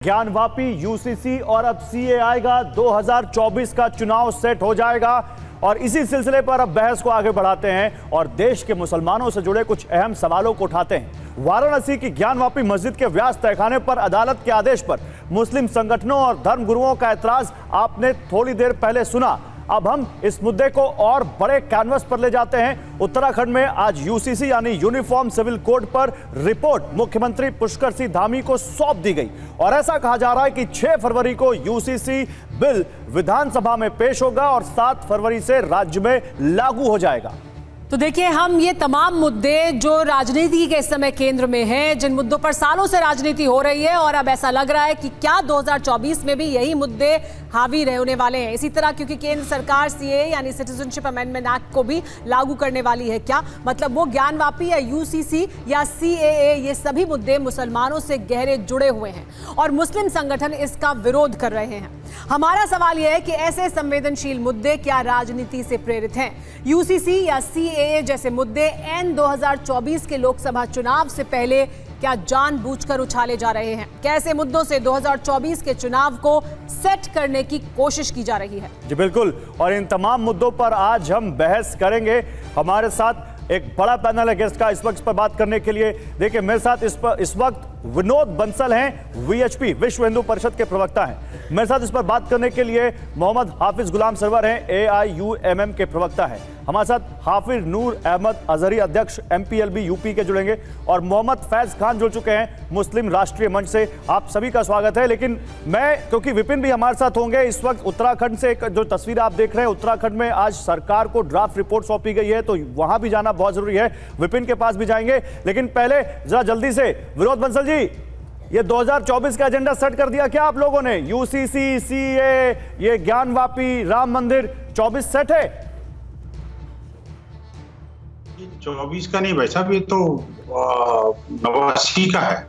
Gyanvapi UCC और अब CA आएगा। 2024 का चुनाव सेट हो जाएगा और इसी सिलसिले पर अब बहस को आगे बढ़ाते हैं और देश के मुसलमानों से जुड़े कुछ अहम सवालों को उठाते हैं। वाराणसी की ज्ञानवापी मस्जिद के व्यास तहखाने पर अदालत के आदेश पर मुस्लिम संगठनों और धर्मगुरुओं का ऐतराज आपने थोड़ी देर पहले सुना। अब हम इस मुद्दे को और बड़े कैनवस पर ले जाते हैं। उत्तराखंड में आज यूसीसी यानी यूनिफॉर्म सिविल कोड पर रिपोर्ट मुख्यमंत्री पुष्कर सिंह धामी को सौंप दी गई और ऐसा कहा जा रहा है कि 6 फरवरी को यूसीसी बिल विधानसभा में पेश होगा और 7 फरवरी से राज्य में लागू हो जाएगा। तो देखिए, हम ये तमाम मुद्दे जो राजनीति के इस समय केंद्र में हैं, जिन मुद्दों पर सालों से राजनीति हो रही है और अब ऐसा लग रहा है कि क्या 2024 में भी यही मुद्दे हावी रहने वाले हैं। इसी तरह क्योंकि केंद्र सरकार सीए यानी सिटीजनशिप अमेंडमेंट एक्ट को भी लागू करने वाली है। क्या मतलब वो ज्ञानवापी या यूसीसी या सीएए, ये सभी मुद्दे मुसलमानों से गहरे जुड़े हुए हैं और मुस्लिम संगठन इसका विरोध कर रहे हैं। हमारा सवाल यह है कि ऐसे संवेदनशील मुद्दे क्या राजनीति से प्रेरित हैं? यूसीसी या सीएए जैसे मुद्दे एन 2024 के लोकसभा चुनाव से पहले क्या जानबूझकर उछाले जा रहे हैं? कैसे मुद्दों से 2024 के चुनाव को सेट करने की कोशिश की जा रही है? जी बिल्कुल, और इन तमाम मुद्दों पर आज हम बहस करेंगे। हमारे साथ एक बड़ा पैनल है गेस्ट का इस वक्त पर बात करने के लिए। देखिए, मेरे साथ इस वक्त विनोद बंसल हैं, वीएचपी विश्व हिंदू परिषद के प्रवक्ता हैं। मेरे साथ इस पर बात करने के लिए मोहम्मद हाफिज गुलाम सरवर हैं, एआईयूएमएम के प्रवक्ता हैं। हमारे साथ हाफिज नूर अहमद अजहरी अध्यक्ष एमपीएलबी यूपी के जुड़ेंगे और मोहम्मद फैज खान जुड़ चुके हैं मुस्लिम राष्ट्रीय मंच से। आप सभी का स्वागत है। लेकिन क्योंकि विपिन भी हमारे साथ होंगे, इस वक्त उत्तराखंड से जो तस्वीर आप देख रहे हैं, उत्तराखंड में आज सरकार को ड्राफ्ट रिपोर्ट सौंपी गई है, तो वहां भी जाना बहुत जरूरी है। विपिन के पास भी जाएंगे, लेकिन पहले जरा जल्दी से विनोद बंसल जी, ये 2024 का एजेंडा सेट कर दिया क्या आप लोगों ने? यूसीसी, सीए, ये ज्ञानवापी, राम मंदिर 24 सेट है? 24 का नहीं, वैसा भी तो 89 का है।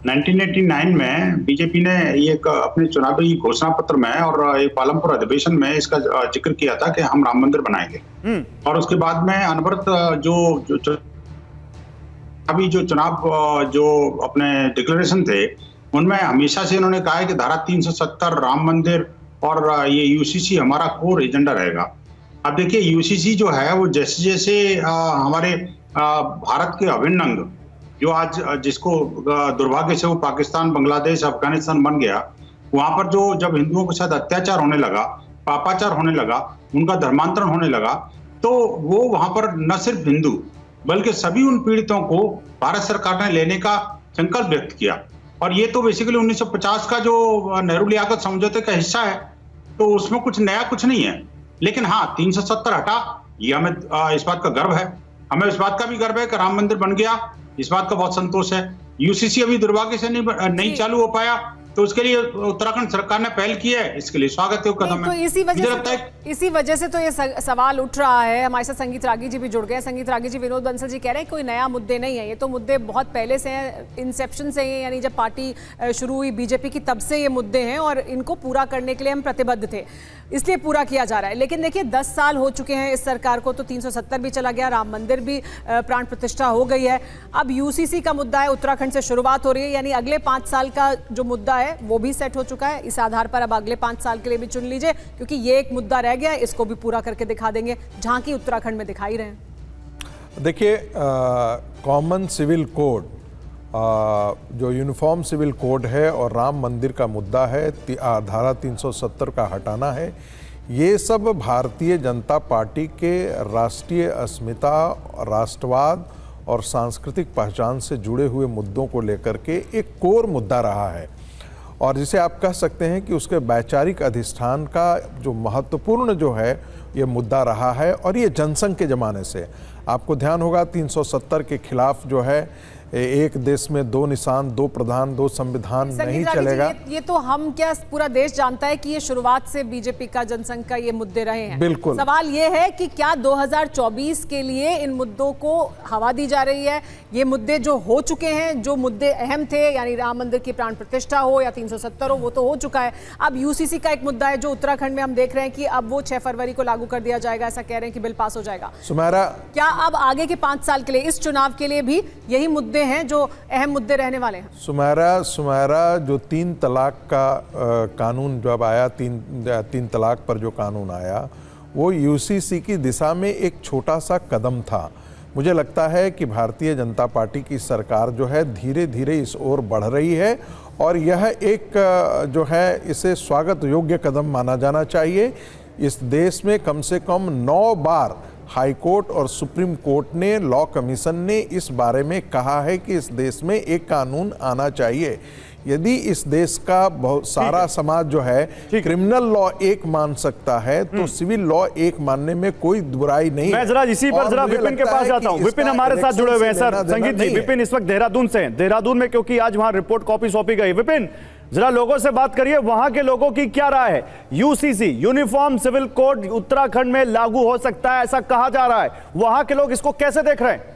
1989 में बीजेपी ने ये अपने चुनावी घोषणा पत्र में और एक पालमपुर अधिवेशन में इसका जिक्र किया था कि हम राम मंदिर बनाएंगे। और उसके बाद में अनवरत अभी जो चुनाव जो अपने डिक्लेरेशन थे, उनमें हमेशा से इन्होंने कहा है कि धारा 370, राम मंदिर और ये यूसीसी हमारा कोर एजेंडा रहेगा। अब देखिए, यूसीसी जो है वो जैसे जैसे हमारे भारत के अभिन्न अंग जो आज जिसको दुर्भाग्य से वो पाकिस्तान, बांग्लादेश, अफगानिस्तान बन गया, वहां पर जो जब हिंदुओं के साथ अत्याचार होने लगा, पापाचार होने लगा, उनका धर्मांतरण होने लगा, तो वो वहां पर न सिर्फ हिंदू बल्कि सभी उन पीड़ितों को भारत सरकार ने लेने का संकल्प व्यक्त किया। और ये तो बेसिकली 1950 का जो नेहरू लियाकत समझौते का हिस्सा है, तो उसमें कुछ नया कुछ नहीं है। लेकिन हाँ, 370 हटा, ये हमें इस बात का गर्व है। हमें इस बात का भी गर्व है कि राम मंदिर बन गया, इस बात का बहुत संतोष है। यूसीसी अभी दुर्भाग्य से नहीं चालू हो पाया, तो उसके लिए उत्तराखंड सरकार ने पहल की है, इसके लिए स्वागत है कदम है। तो इसी वजह से तो ये सवाल उठ रहा है। हमारे साथ संगीत रागी जी भी जुड़ गए। संगीत रागी जी, विनोद बंसल जी कह रहे हैं कोई नया मुद्दे नहीं है, ये तो मुद्दे बहुत पहले से हैं, इंसेप्शन से हैं, यानी जब पार्टी शुरू हुई बीजेपी की तब से ये मुद्दे हैं और इनको पूरा करने के लिए हम प्रतिबद्ध थे, इसलिए पूरा किया जा रहा है। लेकिन देखिए, 10 साल हो चुके हैं इस सरकार को, तो 370 भी चला गया, राम मंदिर भी प्राण प्रतिष्ठा हो गई है। अब यूसीसी का मुद्दा है, उत्तराखंड से शुरुआत हो रही है, यानी अगले 5 साल का जो मुद्दा है वो भी सेट हो चुका है। इस आधार पर अब अगले 5 साल के लिए भी चुन लीजिए, क्योंकि ये एक मुद्दा रह गया है, इसको भी पूरा करके दिखा देंगे, झांकी उत्तराखंड में दिखाई रहे हैं। देखिए, कॉमन सिविल कोड, जो यूनिफॉर्म सिविल कोड है और राम मंदिर का मुद्दा है, धारा 370 का हटाना है, ये सब भारतीय जनता पार्टी के राष्ट्रीय अस्मिता, राष्ट्रवाद और सांस्कृतिक पहचान से जुड़े हुए मुद्दों को लेकर के एक कोर मुद्दा रहा है। और जिसे आप कह सकते हैं कि उसके वैचारिक अधिष्ठान का जो महत्वपूर्ण जो है ये मुद्दा रहा है। और ये जनसंघ के ज़माने से, आपको ध्यान होगा, 370 के खिलाफ जो है एक देश में 2 निशान, 2 प्रधान, 2 संविधान नहीं चलेगा। ये तो हम क्या, पूरा देश जानता है कि ये शुरुआत से बीजेपी का, जनसंघ का ये मुद्दे रहे हैं। बिल्कुल। सवाल ये है कि क्या 2024 के लिए इन मुद्दों को हवा दी जा रही है? ये मुद्दे जो हो चुके हैं, जो मुद्दे अहम थे, यानी राम मंदिर की प्राण प्रतिष्ठा हो या 370 हो, वो तो हो चुका है। अब यूसीसी का एक मुद्दा है जो उत्तराखंड में हम देख रहे हैं कि अब वो 6 फरवरी को लागू कर दिया जाएगा, ऐसा कह रहे हैं कि बिल पास हो जाएगा। सुमेरा, क्या अब आगे के 5 साल के लिए, इस चुनाव के लिए भी यही मुद्दे में हैं जो अहम मुद्दे रहने वाले हैं? सुमेरा जो 3 तलाक का कानून जब आया, तीन तलाक पर जो कानून आया, वो यूसीसी की दिशा में एक छोटा सा कदम था। मुझे लगता है कि भारतीय जनता पार्टी की सरकार जो है धीरे धीरे इस ओर बढ़ रही है और यह एक जो है इसे स्वागत योग्य कदम माना जाना चाहिए। इस देश में कम से कम 9 बार हाई कोर्ट और सुप्रीम कोर्ट ने, लॉ कमीशन ने इस बारे में कहा है कि इस देश में एक कानून आना चाहिए। यदि इस देश का बहुत सारा समाज जो है क्रिमिनल लॉ एक मान सकता है तो सिविल लॉ एक मानने में कोई बुराई नहीं। मैं जरा इसी पर जरा विपिन के पास जाता हूं। विपिन हमारे साथ जुड़े हुए हैं सर। संगीत जी, विपिन इस वक्त देहरादून से हैं। देहरादून में क्योंकि आज वहां रिपोर्ट कॉपी सौंपी गई। विपिन, जरा लोगों से बात करिए, वहां के लोगों की क्या राय है? UCC, uniform civil code Uttarakhand में लागू हो सकता है ऐसा कहा जा रहा है, वहां के लोग इसको कैसे देख रहे हैं?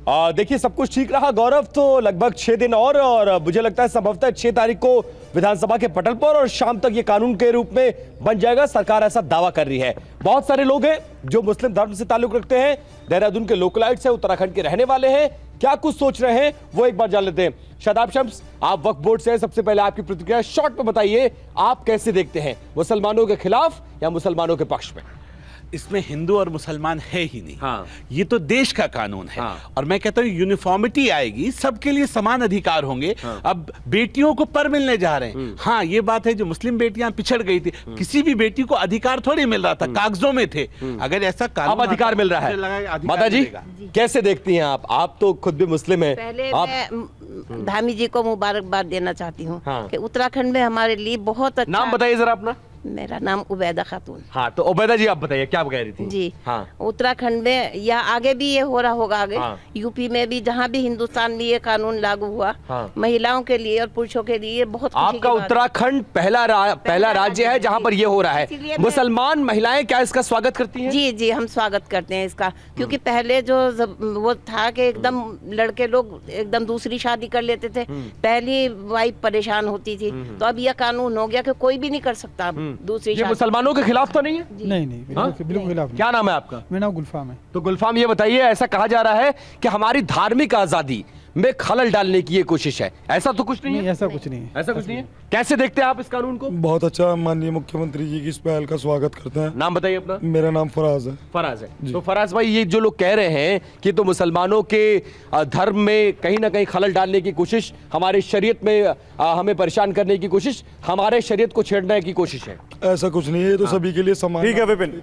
देखिए, सब कुछ ठीक रहा गौरव, तो लगभग 6 दिन और मुझे लगता है संभवतः 6 तारीख को विधानसभा के पटल पर और शाम तक ये कानून के रूप में बन जाएगा। सरकार ऐसा दावा कर रही है। बहुत सारे लोग हैं जो मुस्लिम धर्म से ताल्लुक रखते हैं, देहरादून के लोकलाइट्स हैं, उत्तराखंड के रहने वाले हैं, क्या कुछ सोच रहे हैं वो एक बार जान लेते हैं। शादाब शम्स, आप वक्फ बोर्ड से हैं, सबसे पहले आपकी प्रतिक्रिया शॉर्ट में बताइए, आप कैसे देखते हैं, मुसलमानों के खिलाफ या मुसलमानों के पक्ष में? इसमें हिंदू और मुसलमान है ही नहीं। हाँ। ये तो देश का कानून है। हाँ। और मैं कहता हूँ यूनिफॉर्मिटी आएगी, सबके लिए समान अधिकार होंगे। हाँ। अब बेटियों को पर मिलने जा रहे हैं। हाँ, ये बात है, जो मुस्लिम बेटियां पिछड़ गई थी, किसी भी बेटी को अधिकार थोड़ी मिल रहा था, कागजों में थे। अगर ऐसा कानून अब अधिकार मिल रहा है। माता जी कैसे देखती हैं आप तो खुद भी मुस्लिम हैं। पहले आप... मैं धामी जी को मुबारकबाद देना चाहती हूँ। हाँ। कि उत्तराखंड में हमारे लिए बहुत अच्छा। नाम बताइए जरा अपना। मेरा नाम उबैदा खातून। हाँ, तो उबैदा जी आप बताइए क्या कह रही थी? जी हाँ। उत्तराखंड में या आगे भी ये हो रहा होगा आगे। हाँ। यूपी में भी, जहाँ भी हिंदुस्तान में ये कानून लागू हुआ, हाँ। महिलाओं के लिए और पुरुषों के लिए बहुत खुशी की आपका बात है। उत्तराखंड पहला राज्य है जहाँ पर ये हो रहा है। इसीलिए मुसलमान महिलाएं क्या इसका स्वागत करती हैं? जी जी, हम स्वागत करते हैं इसका, क्योंकि पहले जो वो था कि एकदम लड़के लोग एकदम दूसरी शादी कर लेते थे, पहली वाइफ परेशान होती थी। तो अब यह कानून हो गया कि कोई भी नहीं कर सकता दूसरी शादी। मुसलमानों के खिलाफ तो नहीं है? नहीं, बिल्कुल खिलाफ नहीं। क्या नाम है आपका? मेरा नाम गुलफाम है। तो गुलफाम, ये बताइए, ऐसा कहा जा रहा है कि हमारी धार्मिक आजादी में खलल डालने की ये कोशिश है, ऐसा तो कुछ नहीं है? ऐसा कुछ नहीं है। ऐसा कुछ नहीं है। कैसे देखते हैं आप इस कानून को? बहुत अच्छा, माननीय मुख्यमंत्री जी की इस पहल का स्वागत करते हैं। नाम बताइए अपना। मेरा नाम फराज है। फराज है। तो फराज भाई, ये जो लोग कह रहे हैं कि तो मुसलमानों के धर्म में कहीं ना कहीं खलल डालने की कोशिश, हमारे शरीयत में हमें परेशान करने की कोशिश, हमारे शरीयत को छेड़ने की कोशिश है, ऐसा कुछ नहीं है, ये तो सभी के लिए समान। ठीक है विपिन।